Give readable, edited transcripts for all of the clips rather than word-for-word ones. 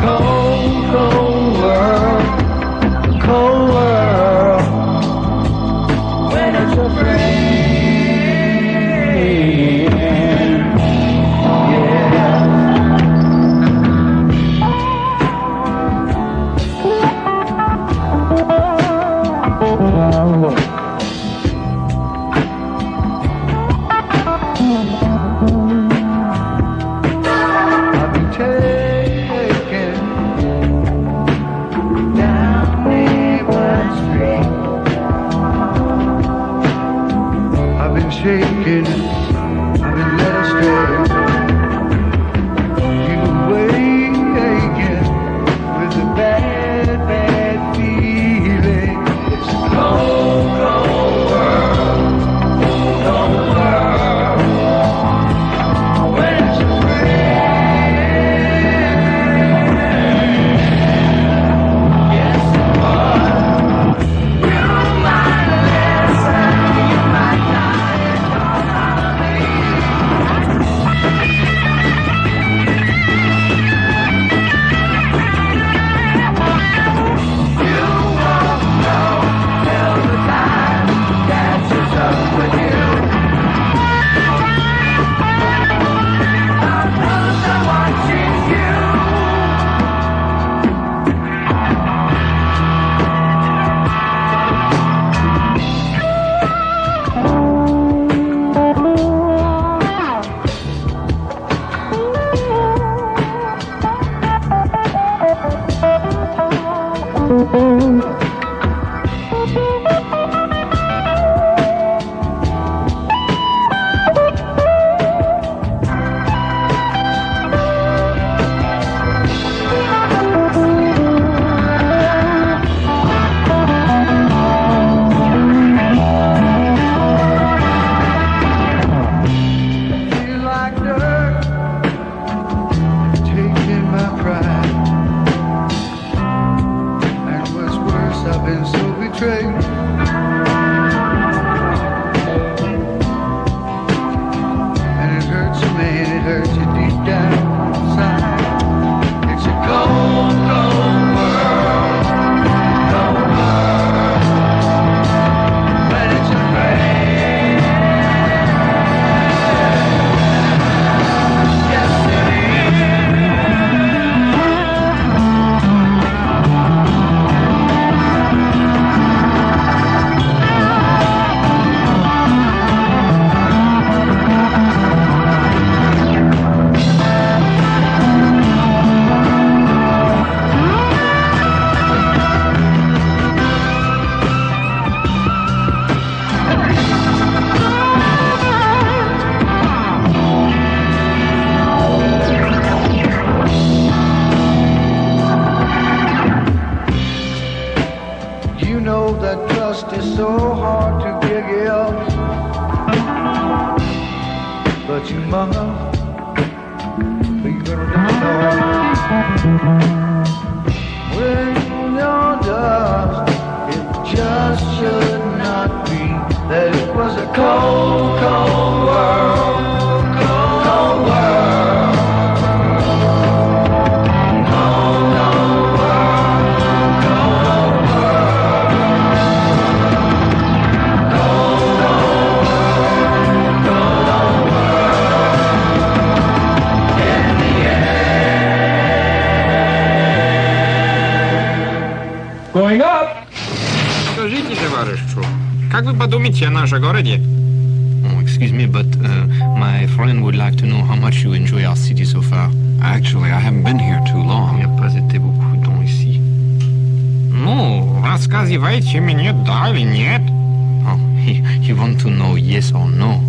cold, cold world, a cold world, when it's your friend. Shaken, I've been led astray. You awaken with a bad, bad feeling. It's a cold, cold world, cold world, when it's your friend. Yes, boy, you might listen, you might not. It's so hard to give, but you must, you're gonna when you're dust, it just should not be that it was a cold, cold world, cold world. Going up! Скажите, товарищу, как вы подумаете о нашем городе? Oh, excuse me, but my friend would like to know how much you enjoy our city so far. Actually, I haven't been here too Il long. n'y a pas été beaucoup de temps ici. Ну, рассказывайте мне, да или нет. Oh, you want to know yes or no?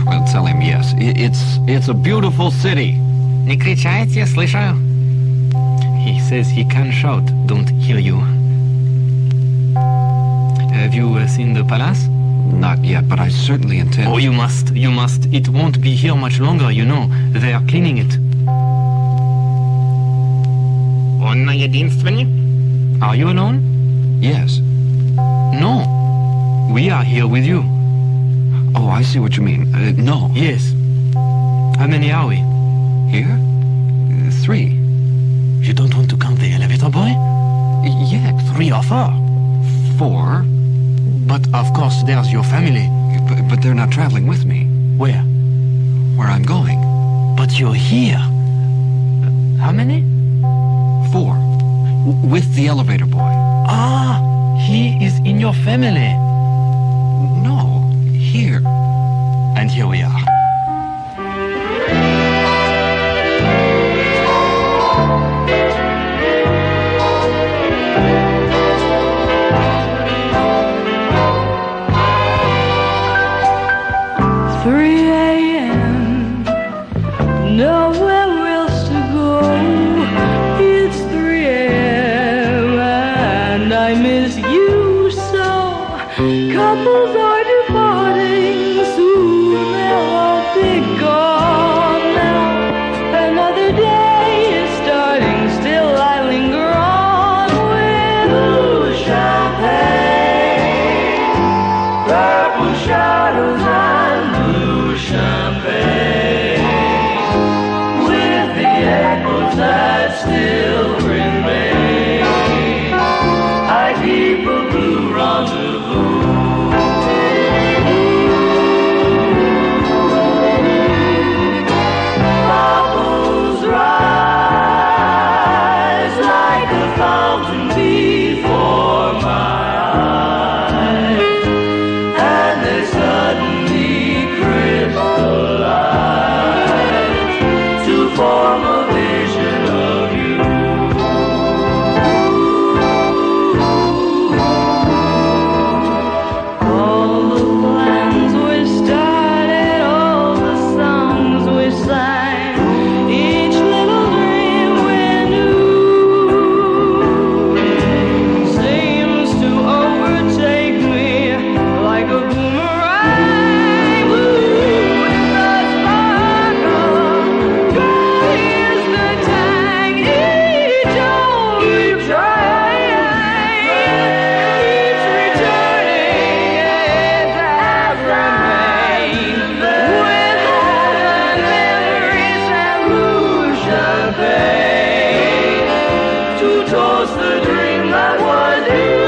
Well, tell him yes. It's a beautiful city. Не кричайте, я слышу. He says he can shout, don't hear you. Have you seen the palace? Not yet, but I certainly intend. Oh, you must. It won't be here much longer, you know. They are cleaning it. Он единственный? Are you alone? Yes. No. We are here with you. Oh, I see what you mean. No. Yes. How many are we? Here? 3. You don't want to count the elevator boy? Yeah, 3 or 4. 4. But of course there's your family. But they're not traveling with me. Where? Where I'm going. But you're here. How many? 4. With the elevator boy. Ah, he is in your family. No, here. And here we are. Nowhere else to go. It's 3 a.m. and I miss you so. Couples are departing soon. They'll all be gone now. Another day is starting. Still I linger on with blue champagne, purple shadows and blue champagne. Echoes that still remain. I keep a blue rendezvous. Bubbles rise like a fountain before my eyes, and they suddenly crystallize to form a vision of you. All the plans we started, all the songs we sang, each little dream we knew seems to overtake me like a boomerang. Ooh, in the sparkle, God is the tang. Each old returning keeps returning as I remain with golden memories and blue champagne to toast the dream that was you.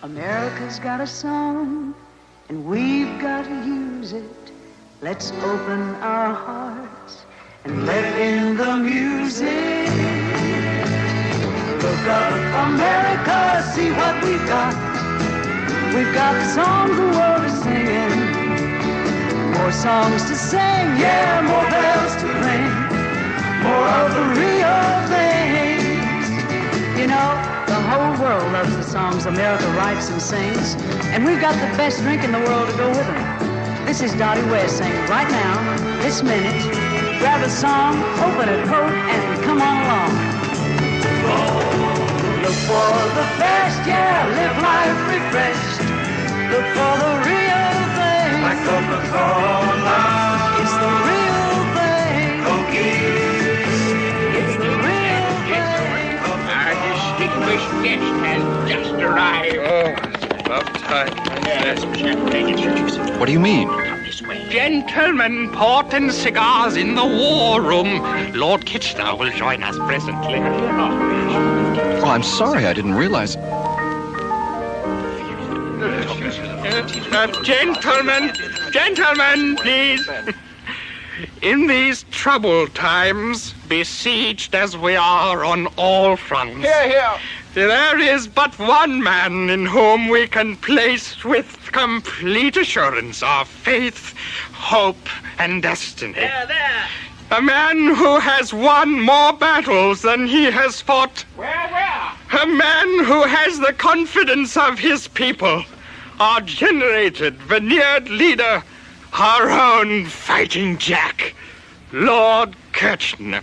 America's got a song, and we've got to use it. Let's open our hearts and let in the music. Look up, America, see what we've got. We've got the songs the world is singing. More songs to sing, yeah, more bells to ring. More of the real things. You know, the whole world loves the songs America writes and sings, and we've got the best drink in the world to go with them. This is Dottie West saying right now, this minute, grab a song, open a coat, and come on along. Look for the best, yeah, live life refreshed. Look for the real thing. Like Coca-Cola. It's the real thing. It's the real thing. Our distinguished guest has just arrived. Oh, about time. Yes, champagne, introduce him. What do you mean? Come this way. Gentlemen, port and cigars in the war room. Lord Kitchener will join us presently. Oh, I'm sorry, I didn't realize. Gentlemen, please. In these troubled times, besieged as we are on all fronts, there is but one man in whom we can place with complete assurance our faith, hope, and destiny. A man who has won more battles than he has fought. A man who has the confidence of his people. Our generated, veneered leader, our own fighting Jack, Lord Kitchener.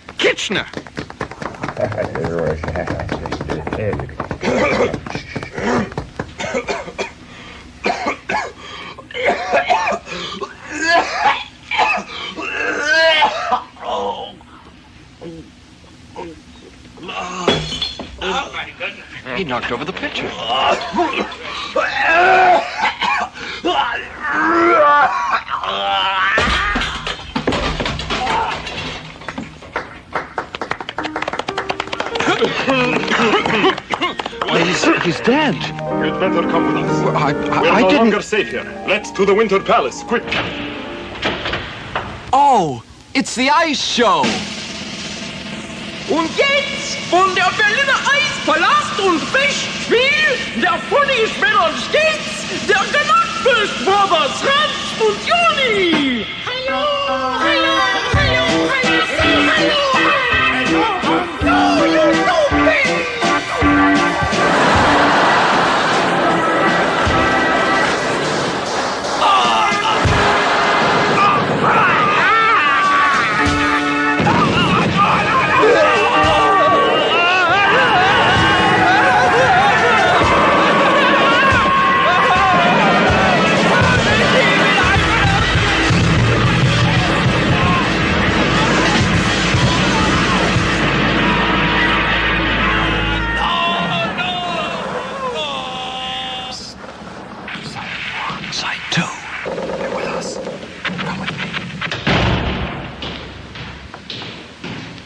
He knocked over the pitcher. He's dead. You'd better come with us. Well, I We're no didn't... longer safe here. Let's to the Winter Palace, quick. Oh, it's the ice show. Und jetzt von der Berliner Eispalast und Festspiel der Funnies Männer Skates, der Galactus Brothers Franz und Joni. Hallo, hallo, hallo, hallo, say hallo, hallo, hallo, you stupid.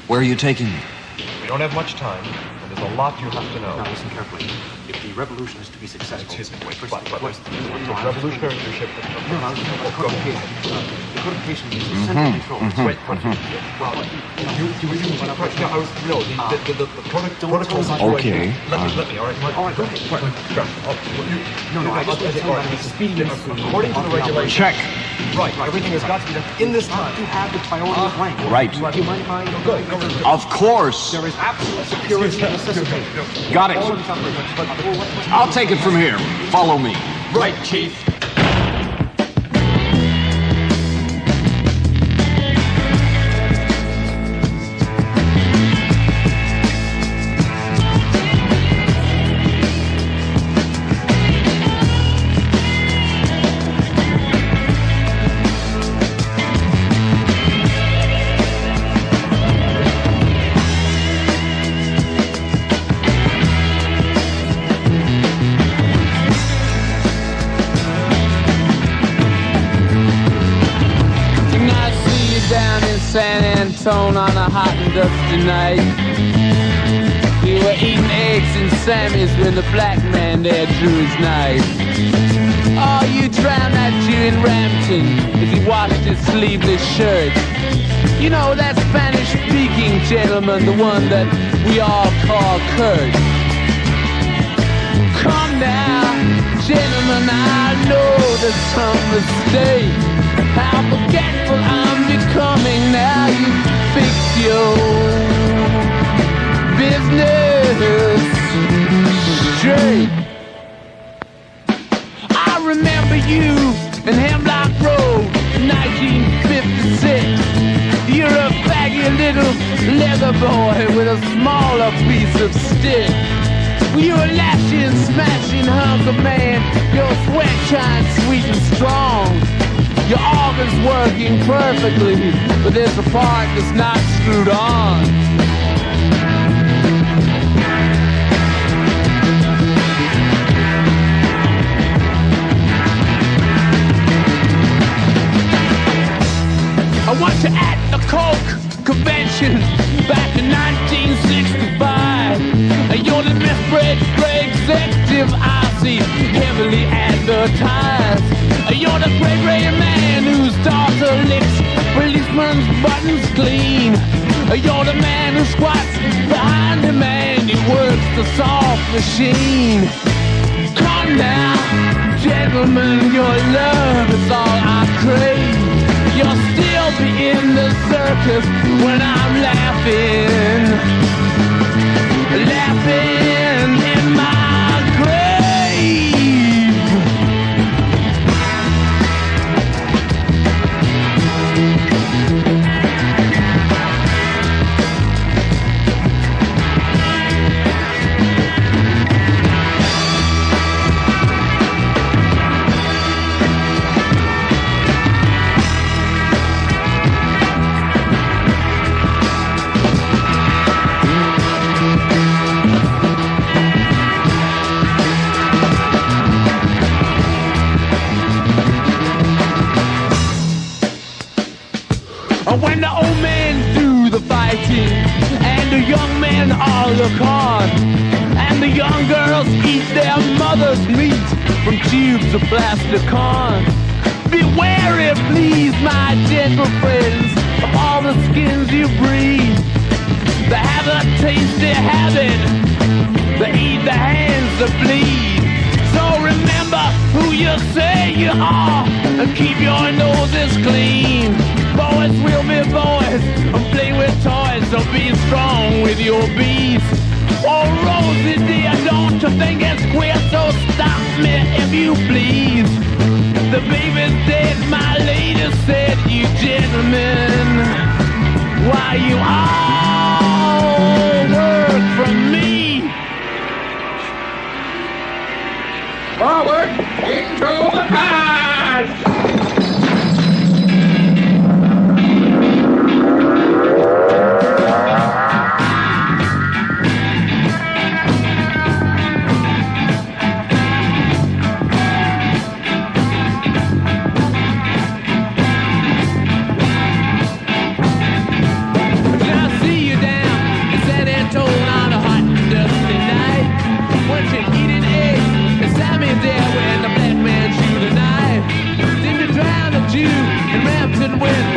Where are you taking me? We don't have much time, and there's a lot you have to know. Now listen carefully. If the revolution is to be successful... Excuse me, wait, first, but first, the revolutionary leadership... No, the codification. The codification is central control. Wait, well, the protocol... Okay. Let me, all right? All right, go ahead. No, I just want to tell you about the speediness. According to the regulations... Check. Right, everything has got to be done in this time. You have the priority of rank. Right. Do you mind if I... Good. Of course. There is absolute security necessitated. Got it. I'll take it from here. Follow me. Right, Chief. San Antone on a hot and dusty night. We were eating eggs and Sammys when the black man there drew his knife. Oh, you drowned that Jew in Rampton as he washed his sleeveless shirt. You know, that Spanish-speaking gentleman, the one that we all call Kurt. Come now, gentlemen, I know there's some mistake. How forgetful I'm becoming now. You fix your business straight. I remember you in Hemlock Road in 1956. You're a faggy little leather boy with a smaller piece of stick. You were lashing, smashing hunk of man. Your sweat shines sweet and strong. Your organ's working perfectly, but there's a part that's not screwed on. I went to at the Coke convention back in 1965. You're the misbred executive I see heavily advertised. You're the great man whose daughter licks policeman's buttons clean. You're the man who squats behind the man who works the soft machine. Come now, gentlemen, your love is all I crave. You'll still be in the circus when I'm laughing in my grave. young men all look on, and the young girls eat their mother's meat from tubes of plastic corn. Beware it, please, my gentle friends, of all the skins you breathe. They have a tasty habit, they eat the hands that bleed. So remember who you say you are, and keep your noses clean. Boys will be boys, and play with toys, so be strong with your bees. Oh, Rosie dear, don't you think it's queer, so stop me if you please. The baby's dead, my lady said, you gentlemen, why you all work for me. Forward into the past!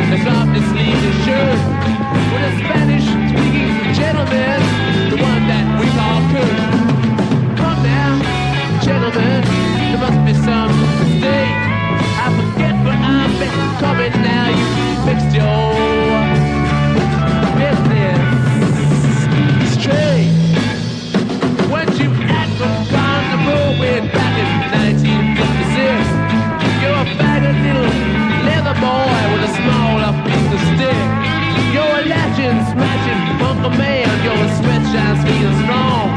They dropped his sleeveless shirt with a Spanish-speaking gentleman, the one that we call Kurt. Come now, gentlemen, there must be some mistake. I forget what I'm coming now. You fixed your business straight. When you act from Carnival way back in 1956, you're a faggot little leather boy with a smaller piece of stick. You're a latching, smashing bunker man. You're a sweatshine, sweet and strong.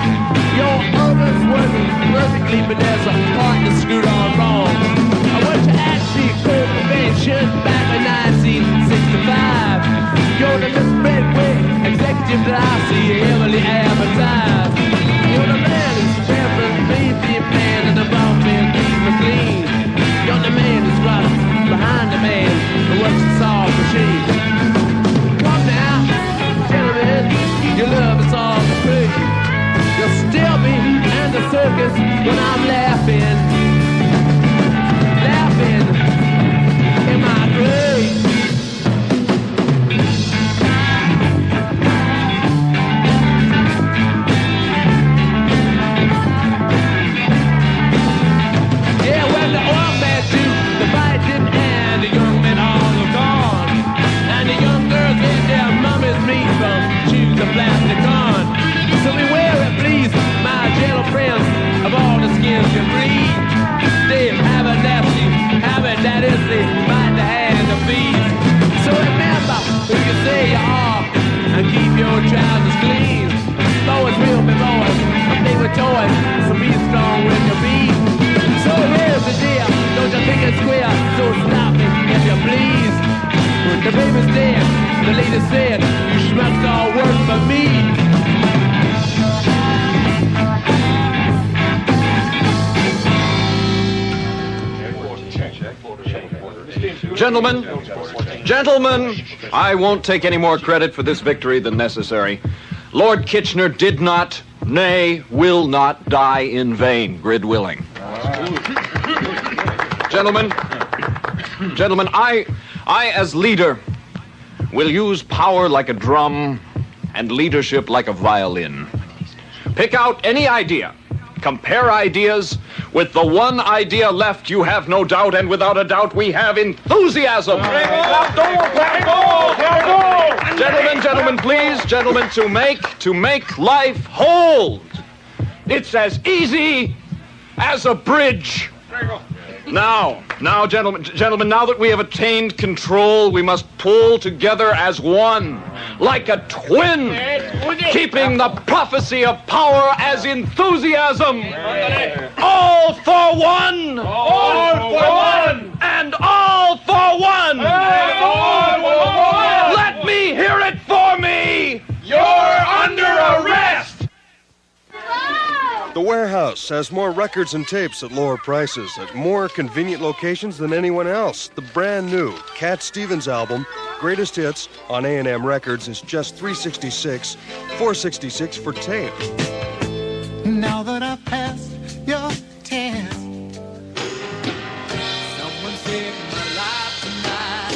Your organs working perfectly, but there's a part that's screwed on wrong. I went to Ashby Court Convention back in 1965. You're the misread wig executive that I see heavily advertised. You're the man who's stamping, beefy man, and the ball man keeping me clean. You're the man who's right behind the man who works the saw machine. Come now, gentlemen, your love is all the free. You'll still be in the circus when I'm laughing in my grave. Yeah, when the oil man do the fight didn't end, the young men all are gone, and the young girls ate their mummies meat from tubes of plastic on. So beware it, please, my gentle friends, of all the skins you breed. They have a nasty habit, that is, they bite the hand of bees. So remember who you say you are, and keep your trousers clean. Boys will be boys, and play with toys, so be strong with your bees. So here's the deal, don't you think it's queer? So stop me if you please. When the baby's dead, the lady said, you schmucks all work for me. Gentlemen, I won't take any more credit for this victory than necessary. Lord Kitchener did not, nay, will not die in vain, grid willing. Gentlemen, I as leader will use power like a drum and leadership like a violin. Pick out any idea, compare ideas. With the one idea left, you have no doubt, and without a doubt, we have enthusiasm. Gentlemen, please, gentlemen, to make life hold. It's as easy as a bridge. Now, gentlemen, now that we have attained control, we must pull together as one, like a twin, keeping the prophecy of power as enthusiasm. All for one! All for one! And all for one! Let me hear it for me! You're under arrest! The Warehouse has more records and tapes at lower prices, at more convenient locations than anyone else. The brand new Cat Stevens album, Greatest Hits on A&M Records is just $366, $466 for tape. Now that I've passed your test, someone saved my life tonight.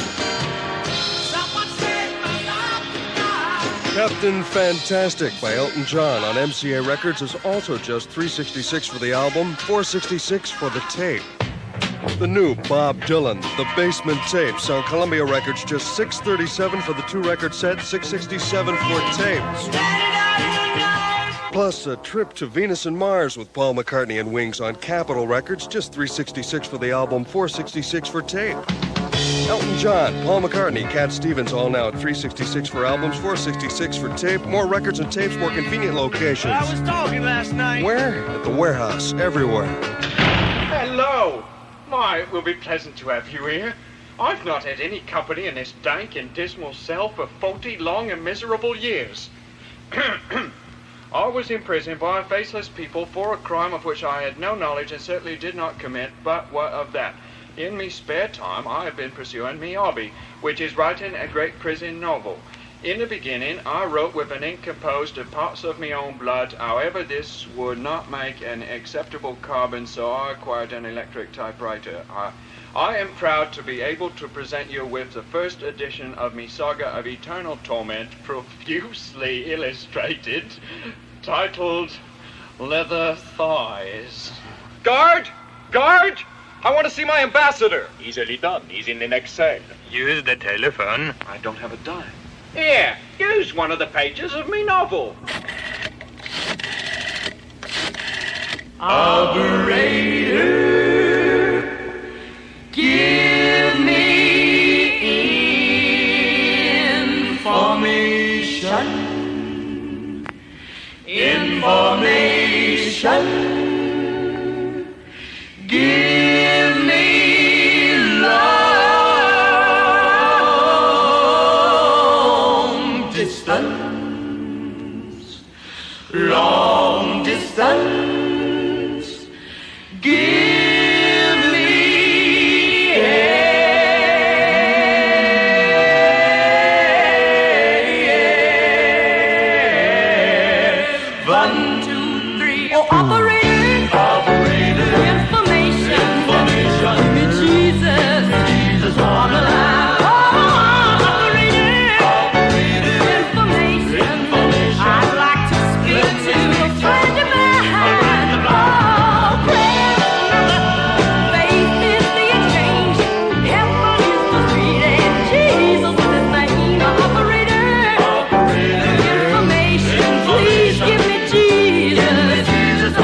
Someone saved my life tonight. Captain Fantastic by Elton John on MCA Records is also just $366 for the album, $466 for the tape. The new Bob Dylan, The Basement Tapes on Columbia Records, just $637 for the 2-record set, $667 for tape. Plus a trip to Venus and Mars with Paul McCartney and Wings on Capitol Records, just $366 for the album, $466 for tape. Elton John, Paul McCartney, Cat Stevens, all now at $366 for albums, $466 for tape. More records and tapes, more convenient locations. I was talking last night. Where? At the warehouse, everywhere. Hello. My, it will be pleasant to have you here. I've not had any company in this dank and dismal cell for 40 long and miserable years. I was imprisoned by faceless people for a crime of which I had no knowledge and certainly did not commit, but what of that? In me spare time, I have been pursuing me hobby, which is writing a great prison novel. In the beginning, I wrote with an ink composed of parts of my own blood. However, this would not make an acceptable carbon, so I acquired an electric typewriter. I am proud to be able to present you with the first edition of me saga of eternal torment, profusely illustrated, titled Leather Thighs. Guard! Guard! I want to see my ambassador. Easily done. He's in the next cell. Use the telephone. I don't have a dime. Here, use one of the pages of me novel. Operator, give me information. Information. Give me long distance. Long distance. Give me one, two, three. Oh, operator. Operator. Information. Information. Give me Jesus. Jesus on the line. Oh, operator. Operator. Information. Information. I'd like to speak to a friend of mine. Jesus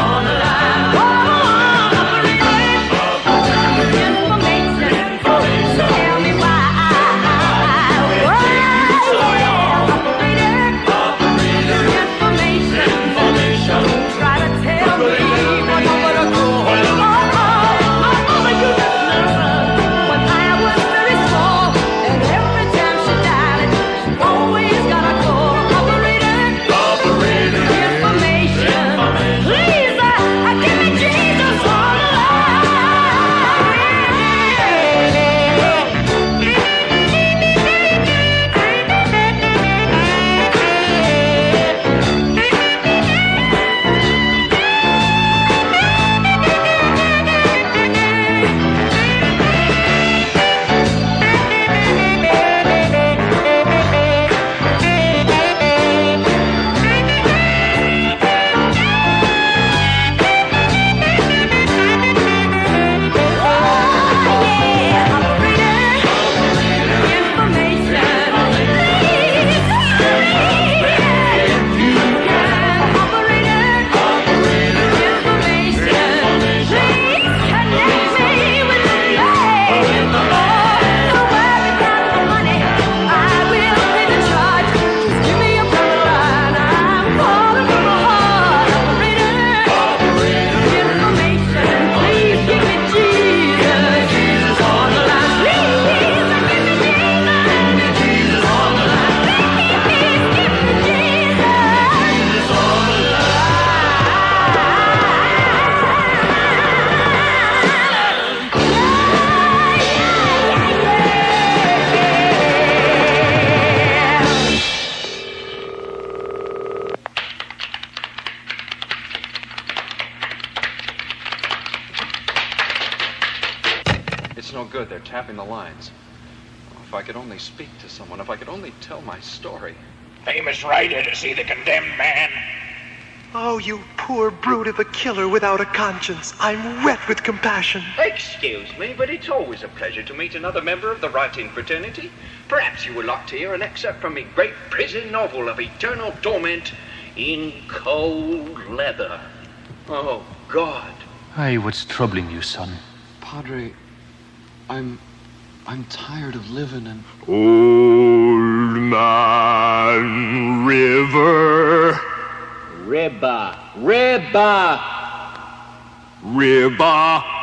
It's no good. They're tapping the lines. Oh, if I could only speak to someone, if I could only tell my story. Famous writer to see the condemned man. Oh, you poor brute of a killer without a conscience. I'm wet with compassion. Excuse me, but it's always a pleasure to meet another member of the writing fraternity. Perhaps you would like to hear an excerpt from a great prison novel of eternal torment in cold leather. Oh, God. Hey, what's troubling you, son? Padre, I'm tired of living in... Old Man River. Ribba.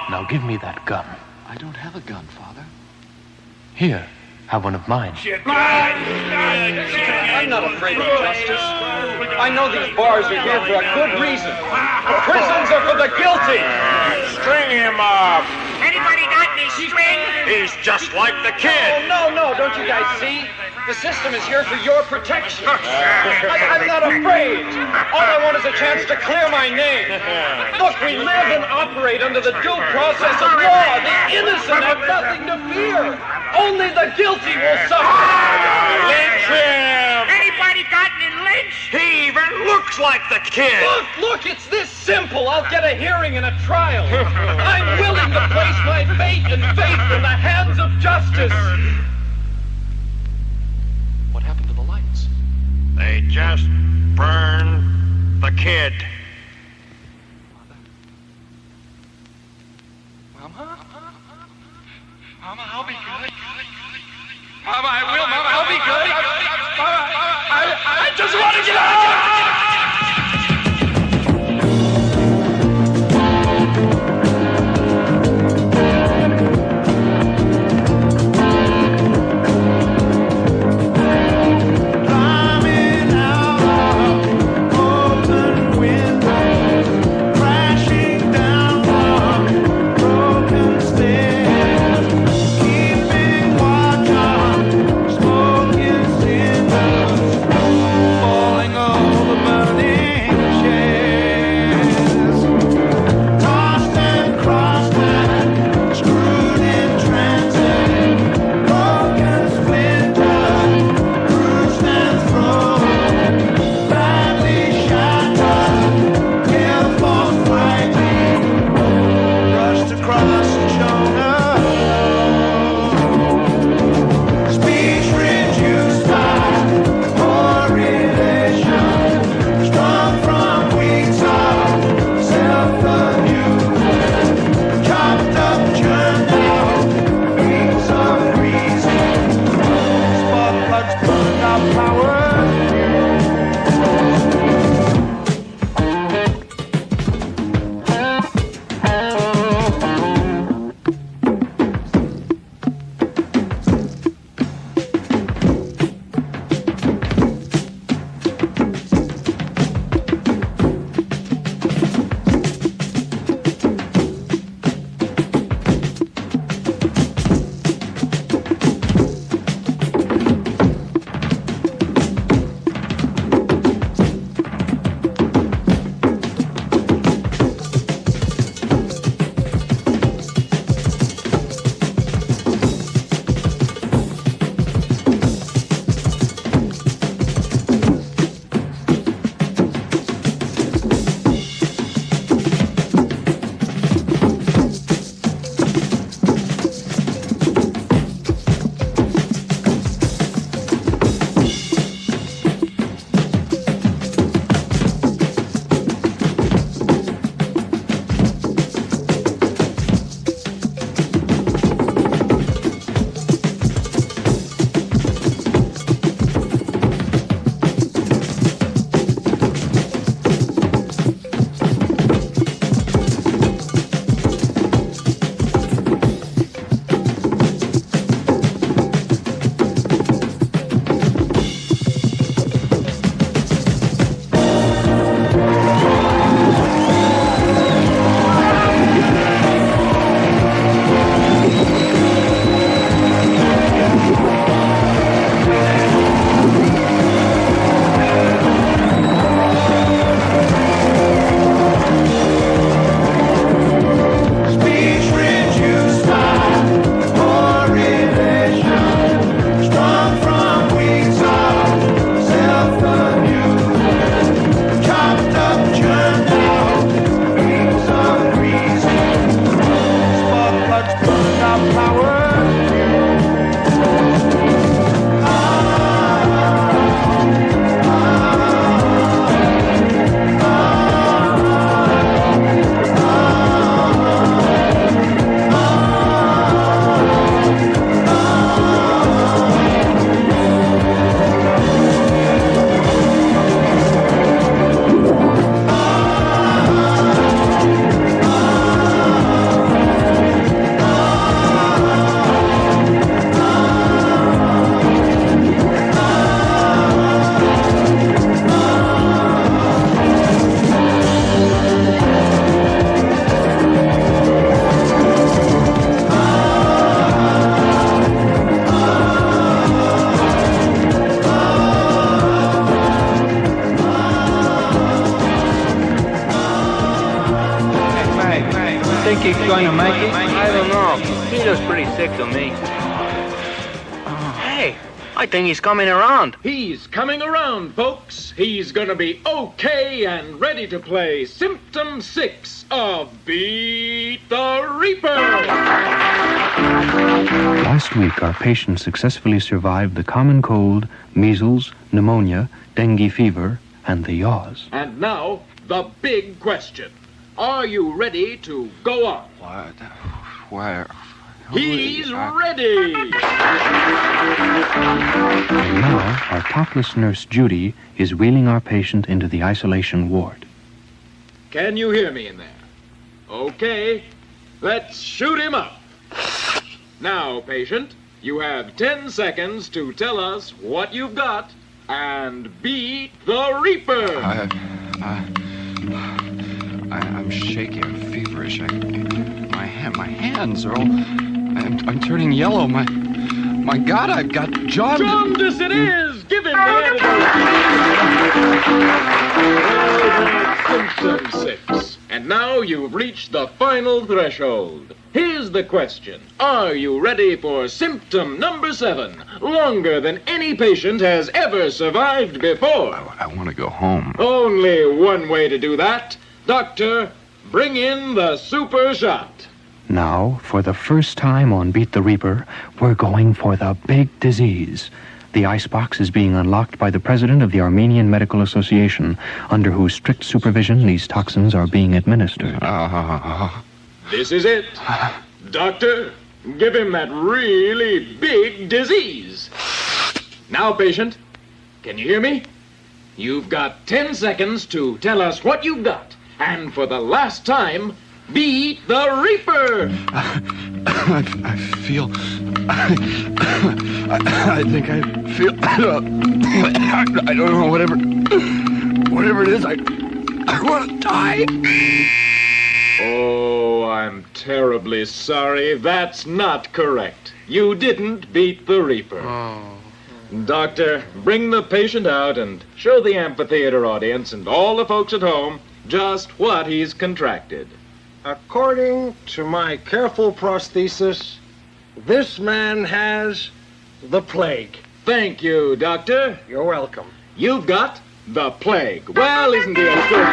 Now give me that gun. I don't have a gun, Father. Here, have one of mine. I'm not afraid of justice. I know these bars are here for a good reason. Prisons are for the guilty. String him up. Anybody got any string? He's just like the kid. Oh, no, don't you guys see? The system is here for your protection. I'm not afraid. All I want is a chance to clear my name. Look, we live and operate under the due process of law. The innocent have nothing to fear. Only the guilty will suffer. Lynch him. Anybody got any lynch? He even looks like the kid. Look, it's this simple. I'll get a hearing and a trial. I'm willing to place my fate and faith in the hands of justice. What happened to the lights? They just burned the kid. Mama, I'll be good. Mama, I will. Mama, I'll be good. Mama, I just want to get out. Climbing out of open window. think he's going to make it? I don't know. He looks pretty sick to me. Hey, I think he's coming around. He's coming around, folks. He's gonna be okay and ready to play Symptom 6 of Beat the Reaper. Last week, our patient successfully survived the common cold, measles, pneumonia, dengue fever, and the yaws. And now, the big question. Are you ready to go on? What? Where? He's ready! And now, our topless nurse, Judy, is wheeling our patient into the isolation ward. Can you hear me in there? Okay, let's shoot him up. Now, patient, you have 10 seconds to tell us what you've got and beat the Reaper. I'm shaky. I'm feverish. My hands are all. I'm turning yellow. My God, I've got jaundice. Jaundice it is. Give him the antidote. Symptom 6. And now you've reached the final threshold. Here's the question. Are you ready for symptom number 7? Longer than any patient has ever survived before. I want to go home. Only one way to do that. Doctor, bring in the super shot. Now, for the first time on Beat the Reaper, we're going for the big disease. The icebox is being unlocked by the president of the Armenian Medical Association, under whose strict supervision these toxins are being administered. This is it. Doctor, give him that really big disease. Now, patient, can you hear me? You've got 10 seconds to tell us what you've got. And for the last time, beat the Reaper! I feel... I think I feel... I don't know, whatever it is, I want to die. Oh, I'm terribly sorry. That's not correct. You didn't beat the Reaper. Doctor, bring the patient out and show the amphitheater audience and all the folks at home just what he's contracted. According to my careful prosthesis, this man has the plague. Thank you, Doctor. You're welcome. You've got the plague. Well, isn't he a good sport?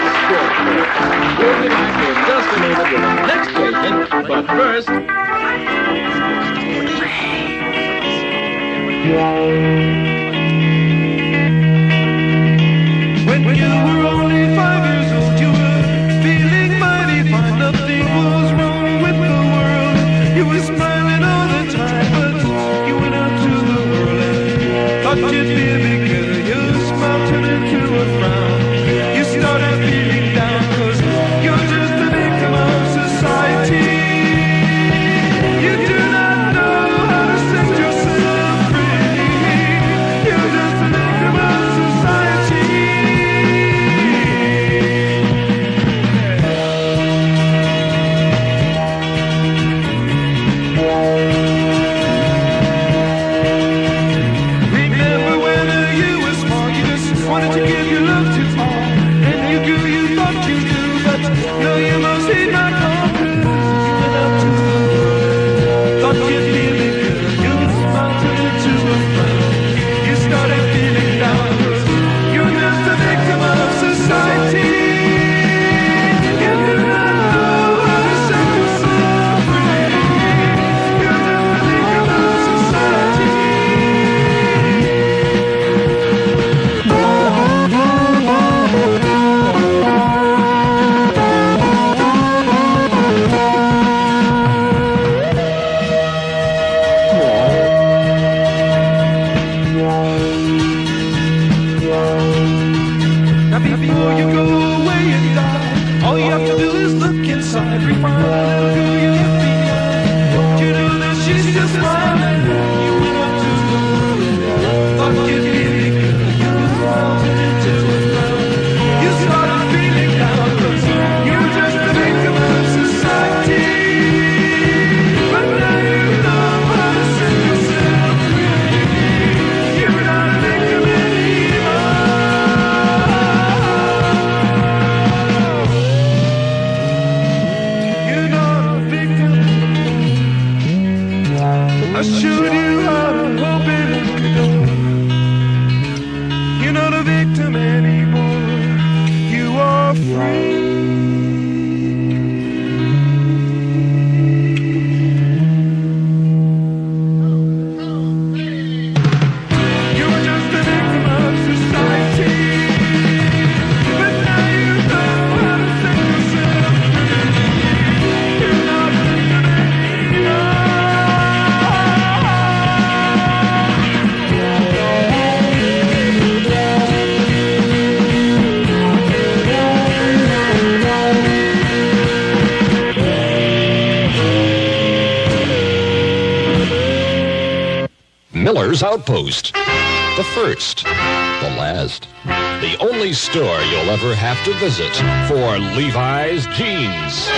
We'll be back in just a minute with our next patient, but first... When you were only 5 years old, you were feeling mighty fine. Nothing was wrong with the world. You were smiling all the time, but you went out to the world and thought you'd be a big hitter. Your smile turned into a frown. You started feeling down, 'cause you're just a victim of society. You do not know how to set yourself free. you're free. Miller's Outpost. The first, the last, the only store you'll ever have to visit for Levi's jeans.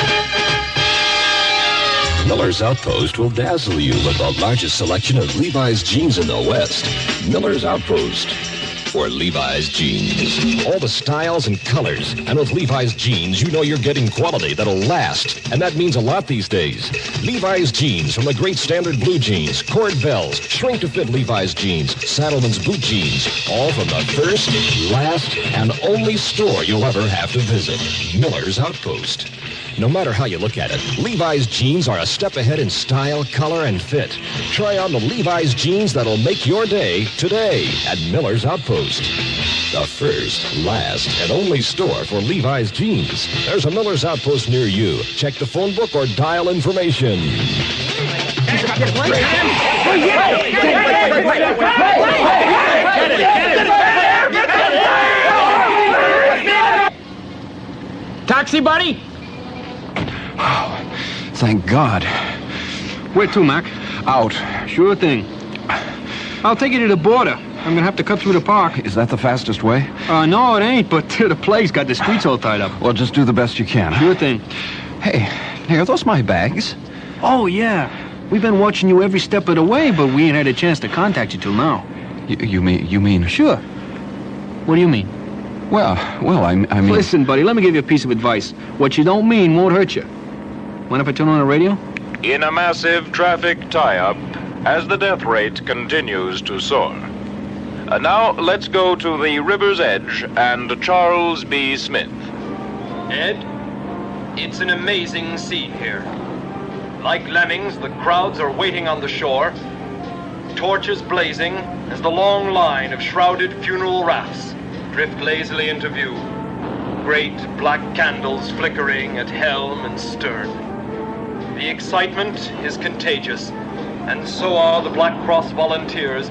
Miller's Outpost will dazzle you with the largest selection of Levi's jeans in the West. Miller's Outpost for Levi's jeans. All the styles and colors. And with Levi's jeans, you know you're getting quality that'll last. And that means a lot these days. Levi's jeans from the great standard blue jeans, cord bells, shrink to fit Levi's jeans, Saddleman's boot jeans. All from the first, last, and only store you'll ever have to visit. Miller's Outpost. No matter how you look at it, Levi's jeans are a step ahead in style, color, and fit. Try on the Levi's jeans that'll make your day today at Miller's Outpost. The first, last, and only store for Levi's jeans. There's a Miller's Outpost near you. Check the phone book or dial information. Taxi, buddy? Oh, thank God. Where to, Mac? Out. Sure thing. I'll take you to the border. I'm gonna have to cut through the park. Is that the fastest way? No, it ain't, but the plague's got the streets all tied up. Well, just do the best you can. Sure thing. Hey, are those my bags? Oh, yeah. We've been watching you every step of the way, but we ain't had a chance to contact you till now. You mean? Sure. What do you mean? Well, I mean... Listen, buddy, let me give you a piece of advice. What you don't mean won't hurt you. Mind if I turn on the radio? In a massive traffic tie-up as the death rate continues to soar. Now, let's go to the river's edge and Charles B. Smith. Ed, it's an amazing scene here. Like lemmings, the crowds are waiting on the shore, torches blazing as the long line of shrouded funeral rafts drift lazily into view. Great black candles flickering at helm and stern. The excitement is contagious, and so are the Black Cross volunteers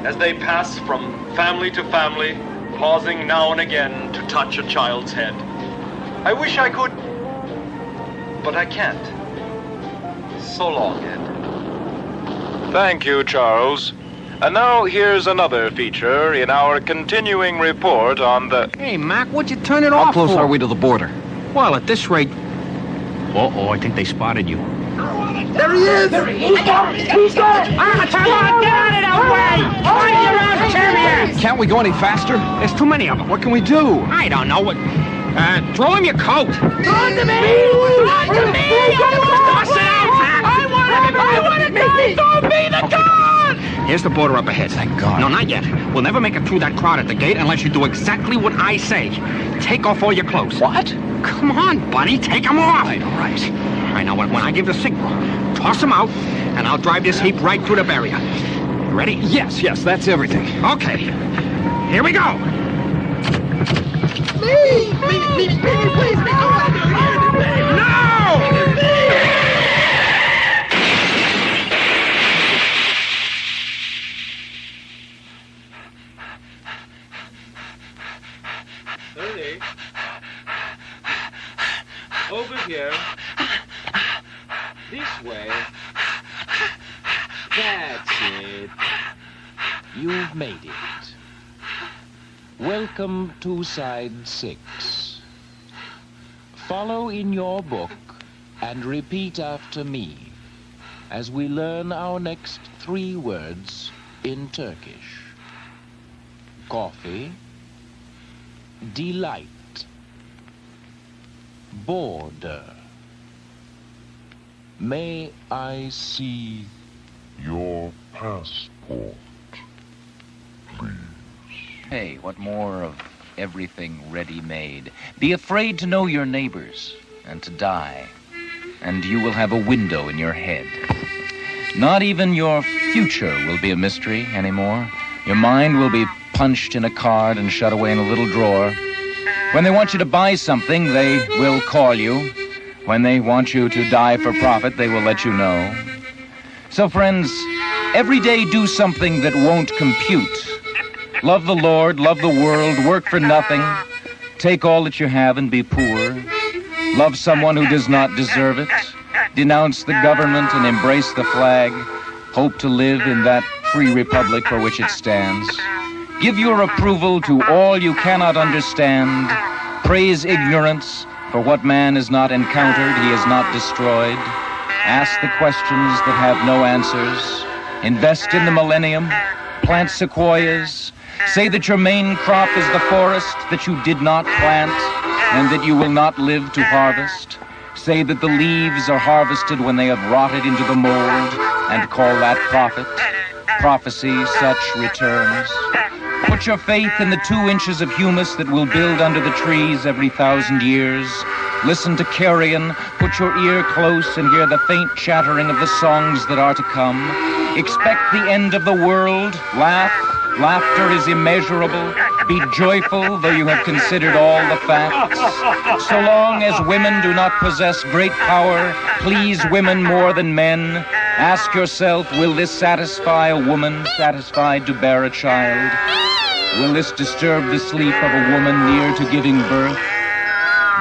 as they pass from family to family, pausing now and again to touch a child's head. I wish I could, but I can't. So long, Ed. Thank you, Charles. And now here's another feature in our continuing report on the... Hey, Mac, what'd you turn it off How close for? are we to the border? Well, at this rate... Uh-oh, I think they spotted you. There he is! There he is! He's got it! He's got it! Come on, get out of the way! Find your own chariot! Can't we go any faster? There's too many of them. What can we do? I don't know. Throw him your coat. Throw it to me! Throw it to me! I want it! Throw me the gun! Here's the border up ahead. Thank God. No, not yet. We'll never make it through that crowd at the gate unless you do exactly what I say. Take off all your clothes. What? Come on, buddy. Take them off. All right. All right, now, when I give the signal, toss them out, and I'll drive this heap right through the barrier. You ready? Yes, that's everything. Okay. Here we go. Me, please, me. I want to go here. No! Tony. Over here. This way. That's it. You've made it. Welcome to side 6. Follow in your book and repeat after me as we learn our next 3 words in Turkish. Coffee, delight, border. May I see your passport, please? Hey, what more of everything ready-made. Be afraid to know your neighbors and to die, and you will have a window in your head. Not even your future will be a mystery anymore. Your mind will be punched in a card and shut away in a little drawer. When they want you to buy something, they will call you. When they want you to die for profit, they will let you know. So, friends, every day do something that won't compute. Love the Lord, love the world, work for nothing. Take all that you have and be poor. Love someone who does not deserve it. Denounce the government and embrace the flag. Hope to live in that free republic for which it stands. Give your approval to all you cannot understand. Praise ignorance, for what man has not encountered, he has not destroyed. Ask the questions that have no answers. Invest in the millennium. Plant sequoias. Say that your main crop is the forest that you did not plant and that you will not live to harvest. Say that the leaves are harvested when they have rotted into the mold and call that profit. Prophecy, such returns. Put your faith in the 2 inches of humus that will build under the trees every 1,000 years. Listen to carrion, put your ear close and hear the faint chattering of the songs that are to come. Expect the end of the world, laugh. Laughter is immeasurable. Be joyful, though you have considered all the facts. So long as women do not possess great power, please women more than men. Ask yourself, will this satisfy a woman satisfied to bear a child? Will this disturb the sleep of a woman near to giving birth?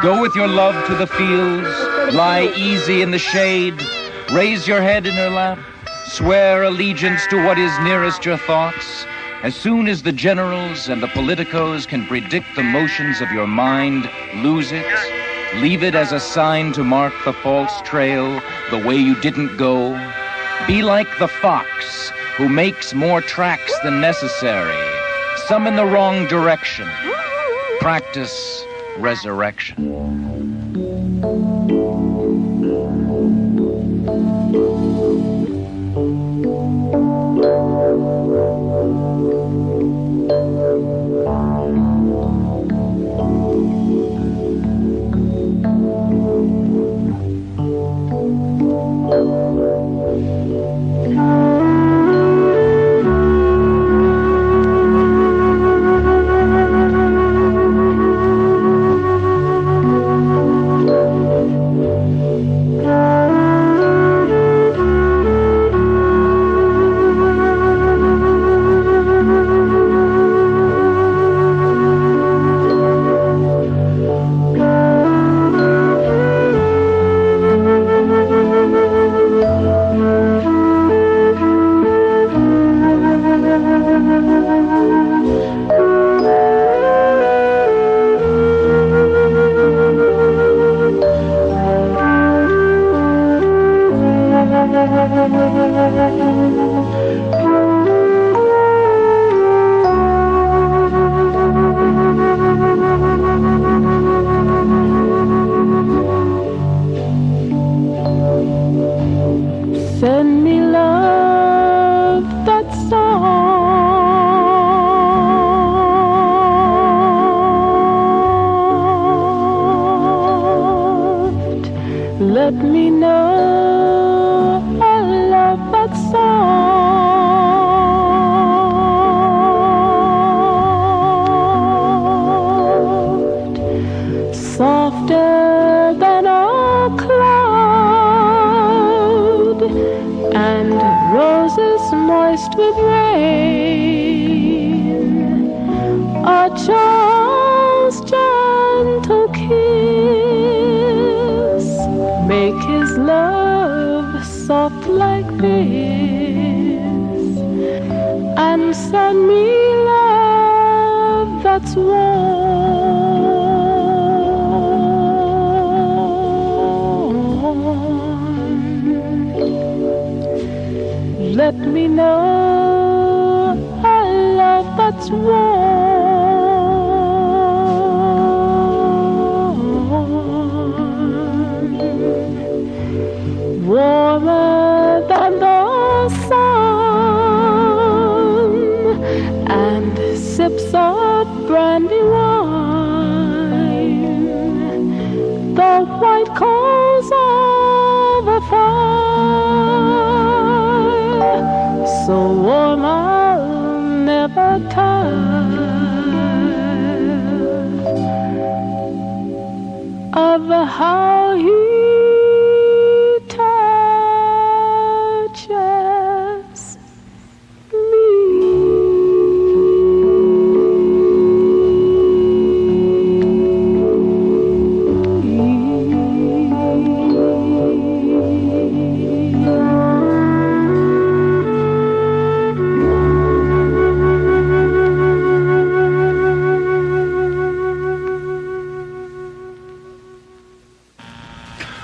Go with your love to the fields. Lie easy in the shade. Raise your head in her lap. Swear allegiance to what is nearest your thoughts. As soon as the generals and the politicos can predict the motions of your mind, lose it. Leave it as a sign to mark the false trail, the way you didn't go. Be like the fox who makes more tracks than necessary, some in the wrong direction. Practice resurrection. Send me love that's soft. Let me know a love that's soft, softer than a cloud, and roses moist with rain. A child's gentle kiss, make his love soft like this, and send me love that's warm. Let me know a love that's warmer than the sun, and sips of brandy wine. of how he touches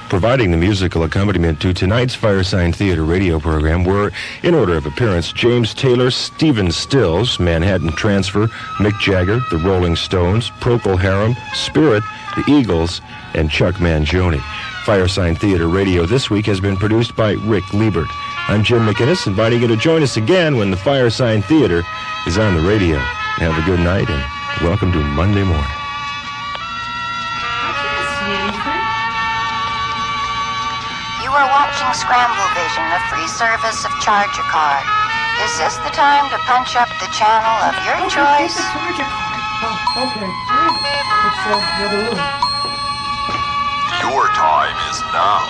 Providing the musical accompaniment to tonight's Firesign Theater radio program were, in order of appearance, James Taylor, Stephen Stills, Manhattan Transfer, Mick Jagger, The Rolling Stones, Procol Harum, Spirit, The Eagles, and Chuck Mangione. Firesign Theater radio this week has been produced by Rick Liebert. I'm Jim McInnes, inviting you to join us again when the Firesign Theater is on the radio. Have a good night and welcome to Monday morning. You are watching Scramble Vision, a free service of Charge a Card. Is this the time to punch up the channel of your choice? Oh, okay. It's the other room. Your time is now.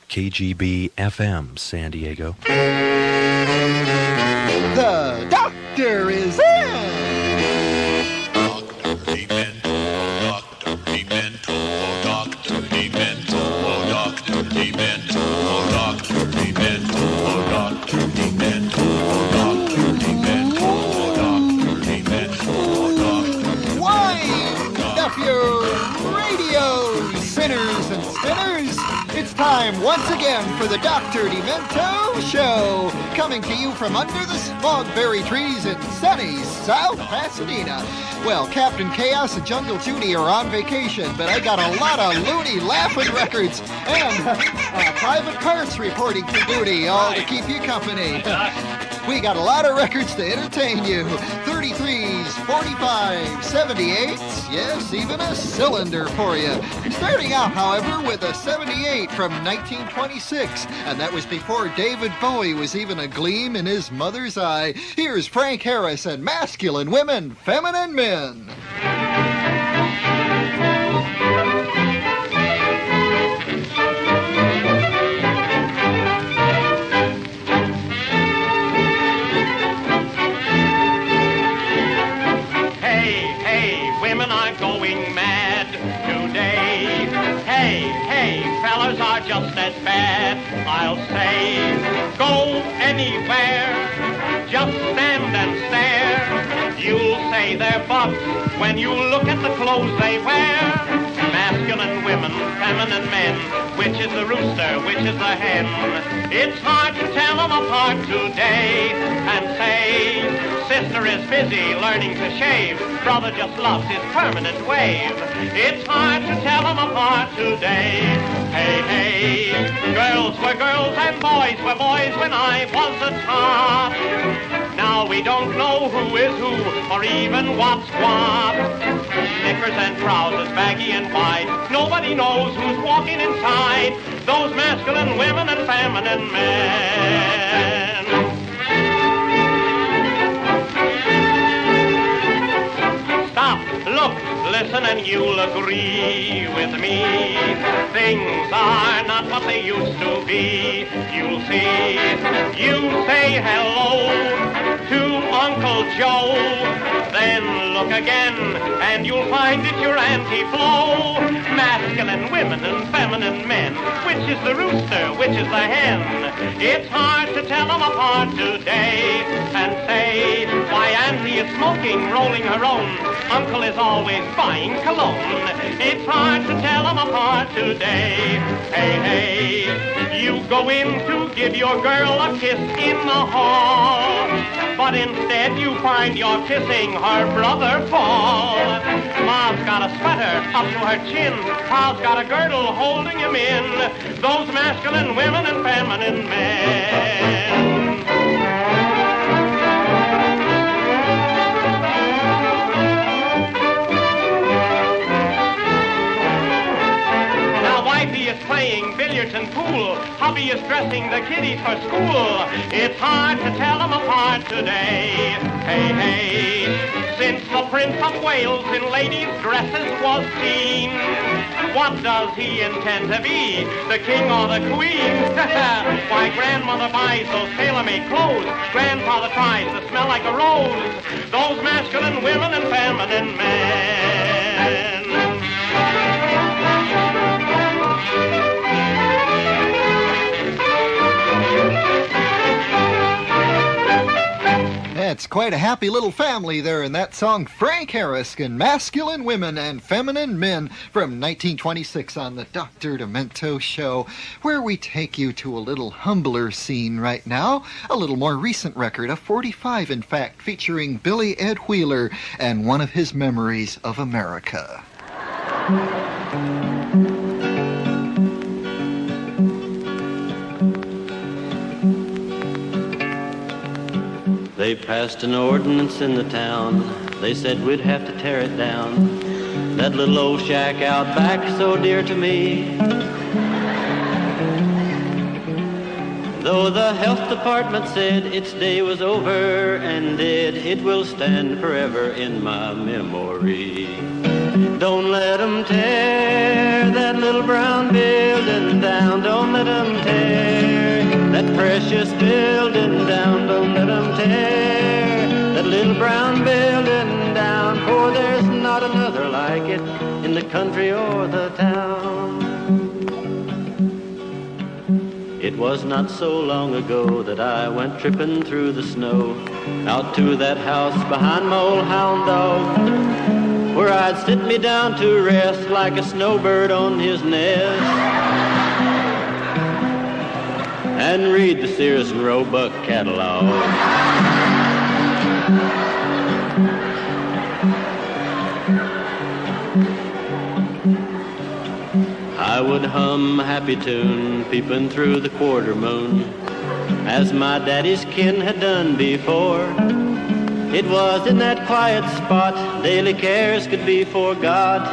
KGB FM, San Diego. The doctor is in! Time once again for the Dr. Demento Show, coming to you from under the smogberry trees in sunny South Pasadena. Well, Captain Chaos and Jungle Judy are on vacation, but I got a lot of loony laughing records and private parts reporting for duty, all to keep you company. We got a lot of records to entertain you. 33s, 45s, 78s, yes, even a cylinder for you. Starting out, however, with a 78 from 1926, and that was before David Bowie was even a gleam in his mother's eye. Here's Frank Harris and Masculine Women, Feminine Men. Fellas are just as bad, I'll say. Go anywhere, just stand and stare. You'll say they're bugs when you look at the clothes they wear. Masculine women, feminine men, which is the rooster, which is the hen? It's hard to tell them apart today and say, sister is busy learning to shave, brother just loves his permanent wave. It's hard to tell them apart today. Hey, hey, girls were girls and boys were boys when I was a tot. Now we don't know who is who or even what's what. Knickers and trousers, baggy and wide, nobody knows who's walking inside those masculine women and feminine men. Stop, look, listen and you'll agree with me. Things are not what they used to be. You'll see, you say hello to Uncle Joe, then look again and you'll find it's your Auntie Flo. Masculine women and feminine men, which is the rooster, which is the hen? It's hard to tell them apart today and say, why Auntie is smoking, rolling her own, Uncle is always buying cologne. It's hard to tell them apart today. Hey, hey, you go in to give your girl a kiss in the hall, but instead you find you're kissing her brother Paul. Mom's got a sweater up to her chin, Pa's got a girdle holding him in. Those masculine women and feminine men. Wifey is playing billiards and pool, hubby is dressing the kiddies for school. It's hard to tell them apart today. Hey, hey, since the Prince of Wales in ladies' dresses was seen, What does he intend to be, the king or the queen? Why, grandmother buys those tailor-made clothes. Grandfather tries to smell like a rose. Those masculine women and feminine men. That's quite a happy little family there in that song, Frank Harris and Masculine Women and Feminine Men from 1926 on the Dr. Demento Show, where we take you to a little humbler scene right now, a little more recent record, a 45 in fact, featuring Billy Ed Wheeler and one of his memories of America. They passed an ordinance in the town. They said we'd have to tear it down. That little old shack out back, so dear to me. Though the health department said its day was over and dead, it will stand forever in my memory. Don't let them tear that little brown building down. Don't let them tear that precious building down. Don't let them tear that little brown building down, for there's not another like it in the country or the town. It was not so long ago that I went tripping through the snow out to that house behind my old hound dog, where I'd sit me down to rest like a snowbird on his nest and read the Sears and Roebuck catalog. I would hum a happy tune, peeping through the quarter moon, as my daddy's kin had done before. It was in that quiet spot daily cares could be forgot.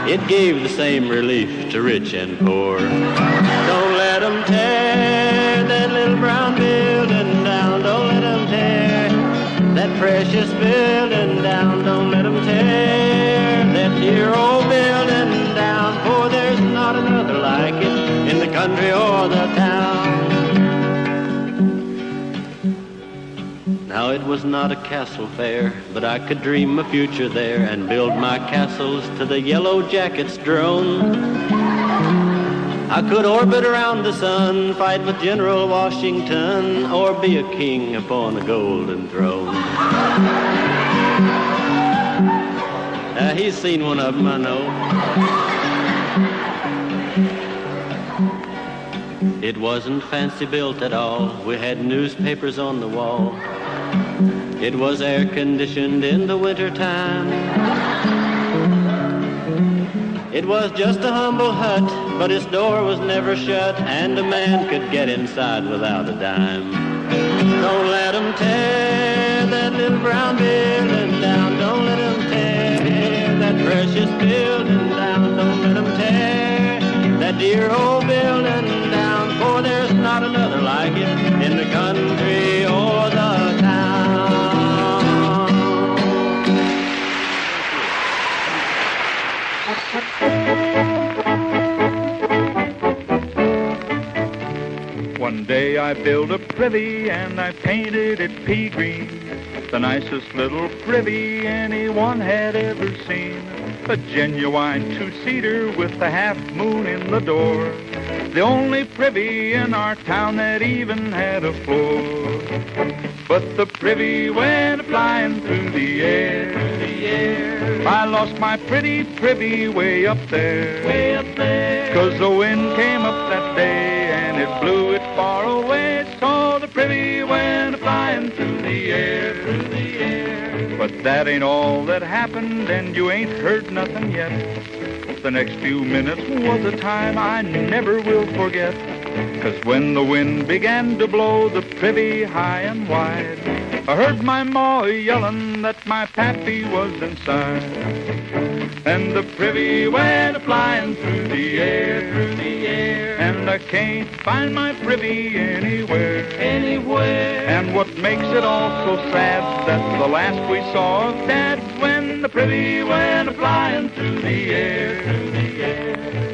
It gave the same relief to rich and poor. Don't let them tear that little brown building down. Don't let them tear that precious building down. Don't let them tear that dear old building down, for there's not another like it in the country or the town. Now it was not a castle fair, but I could dream a future there and build my castles to the yellow jacket's drone. I could orbit around the sun, fight with General Washington, or be a king upon a golden throne. He's seen one of them, I know. It wasn't fancy built at all. We had newspapers on the wall. It was air conditioned in the winter time. It was just a humble hut, but its door was never shut, and a man could get inside without a dime. Don't let them tear that little brown building down. Don't let them tear that precious building down. Don't let them tear that dear old building down, for there's not another like it in the country or the town. One day I built a privy and I painted it pea green, the nicest little privy anyone had ever seen. A genuine two-seater with a half moon in the door, the only privy in our town that even had a floor. But the privy went flying through the air. I lost my pretty privy way up there. 'Cause the wind came up that day and it blew it far away. So the privy went flying through the air. But that ain't all that happened, and you ain't heard nothing yet. The next few minutes was a time I never will forget. 'Cause when the wind began to blow the privy high and wide, I heard my ma yelling that my pappy was inside. And the privy went flying through the air, and and I can't find my privy anywhere. Anywhere. And what makes it all so sad, that's the last we saw of Dad when the privy went a-flying through the air.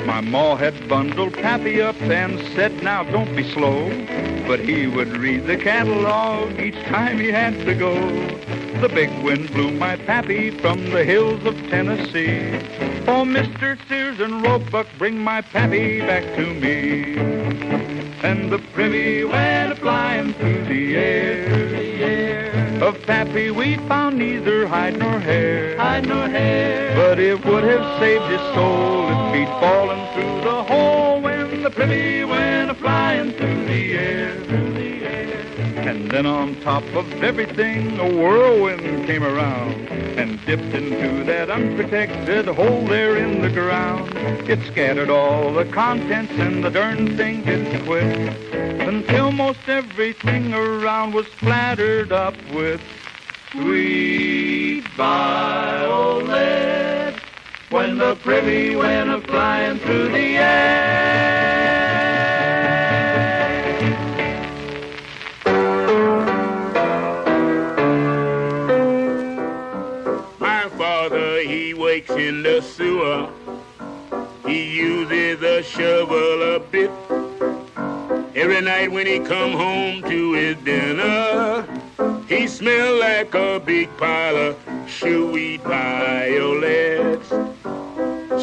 My ma had bundled Pappy up and said, now don't be slow. But he would read the catalog each time he had to go. The big wind blew my Pappy from the hills of Tennessee. Oh, Mr. Sears and Roebuck, bring my Pappy back to me. And the privy went a-flying through the air. Of Pappy we found neither hide nor hair. But it would have saved his soul if he'd fallen through the hole when the privy went a-flying through the air. And then on top of everything, a whirlwind came around and dipped into that unprotected hole there in the ground. It scattered all the contents and the darn thing didn't quit until most everything around was splattered up with sweet violet when the privy went a-flying through the air. He wakes in the sewer. He uses a shovel a bit. Every night when he come home to his dinner, he smell like a big pile of sweet violets,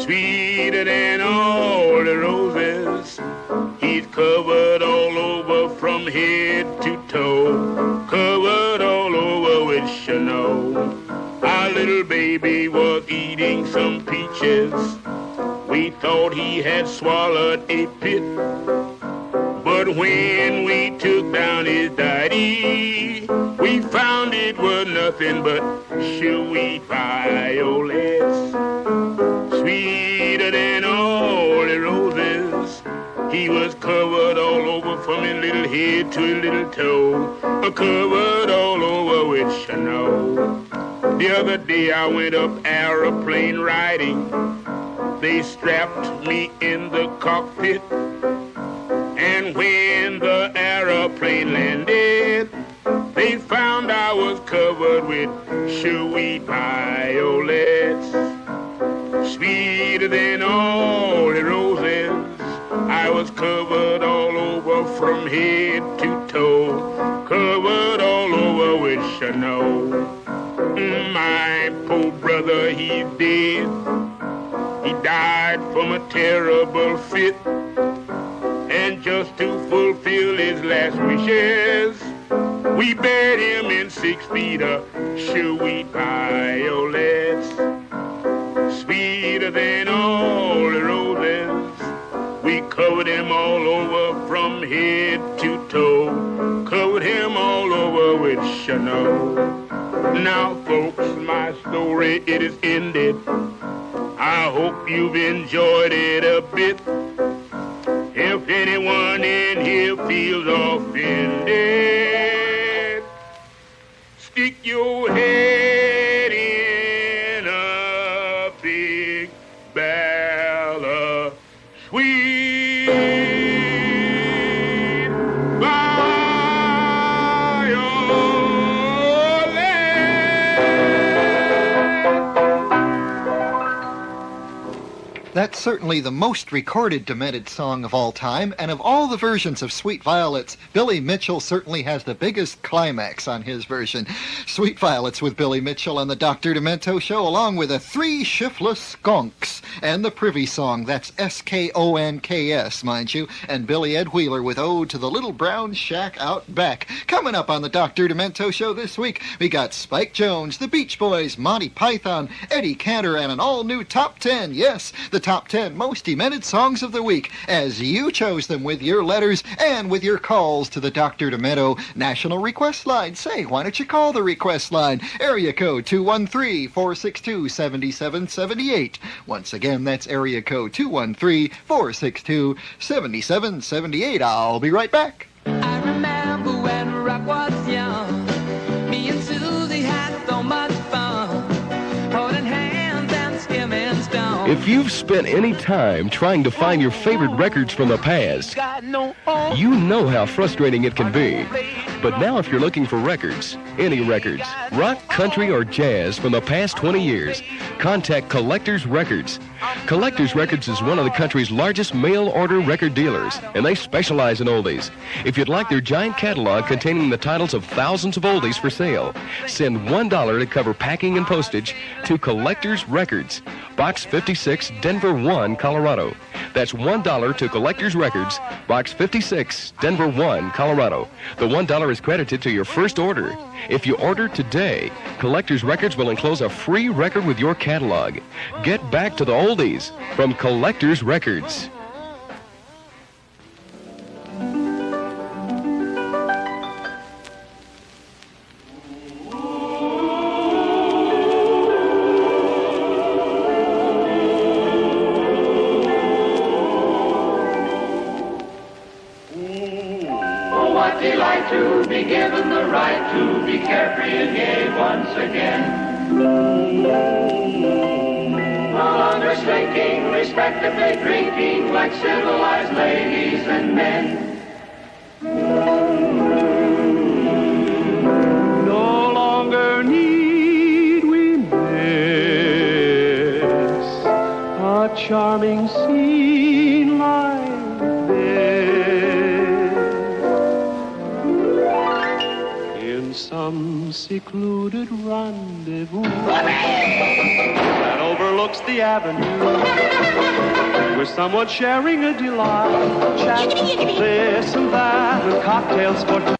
sweeter than all the roses. He's covered all over from head to toe, covered all over with snow. Our little baby was eating some peaches. We thought he had swallowed a pit. But when we took down his daddy, we found it was nothing but sweet violets, sweeter than all the roses. He was covered all over from his little head to his little toe, covered all over with snow. The other day I went up aeroplane riding. They strapped me in the cockpit. And when the aeroplane landed, they found I was covered with sweet violets, sweeter than all the roses. I was covered all over from head to toe, covered all over with snow. My poor brother, he's dead. He died from a terrible fit. And just to fulfill his last wishes, we buried him in 6 feet of sweet violets, sweeter than all the roses. We covered him all over from head to toe, covered him all over with snow. Now, folks, my story, it is ended. I hope you've enjoyed it a bit. If anyone in here feels offended, stick your head in a big barrel of sweet violet. That's certainly the most recorded demented song of all time, and of all the versions of Sweet Violets, Billy Mitchell certainly has the biggest climax on his version. Sweet Violets with Billy Mitchell on the Dr. Demento Show, along with the 3 Shiftless Skunks and the Privy Song, that's S-K-O-N-K-S, mind you, and Billy Ed Wheeler with Ode to the Little Brown Shack Out Back. Coming up on the Dr. Demento Show this week, we got Spike Jones, the Beach Boys, Monty Python, Eddie Cantor, and an all-new Top 10, yes, the Top 10 Most Demented Songs of the Week, as you chose them with your letters and with your calls to the Dr. Demento National Request Line. Say, why don't you call the request line? Area code 213-462-7778. Once again, that's area code 213-462-7778. I'll be right back. I remember when rock was young. Me and Susie had so much fun, holding hands and skimming stones. If you've spent any time trying to find your favorite records from the past, you know how frustrating it can be. But now if you're looking for records, any records, rock, country, or jazz from the past 20 years, contact Collectors Records. Collectors Records is one of the country's largest mail-order record dealers, and they specialize in oldies. If you'd like their giant catalog containing the titles of thousands of oldies for sale, send $1 to cover packing and postage to Collectors Records, Box 56, Denver 1, Colorado. That's $1 to Collectors Records, Box 56, Denver 1, Colorado. The $1 is credited to your first order. If you order today, Collectors Records will enclose a free record with your catalog. Get back to the oldies from Collectors Records. What delight to be given the right to be carefree and gay once again. No longer slinking, respectably drinking like civilized ladies and men. No longer need we miss a charming scene like some secluded rendezvous that overlooks the avenue. We're somewhat sharing a delight, chat, this and that, and cocktails for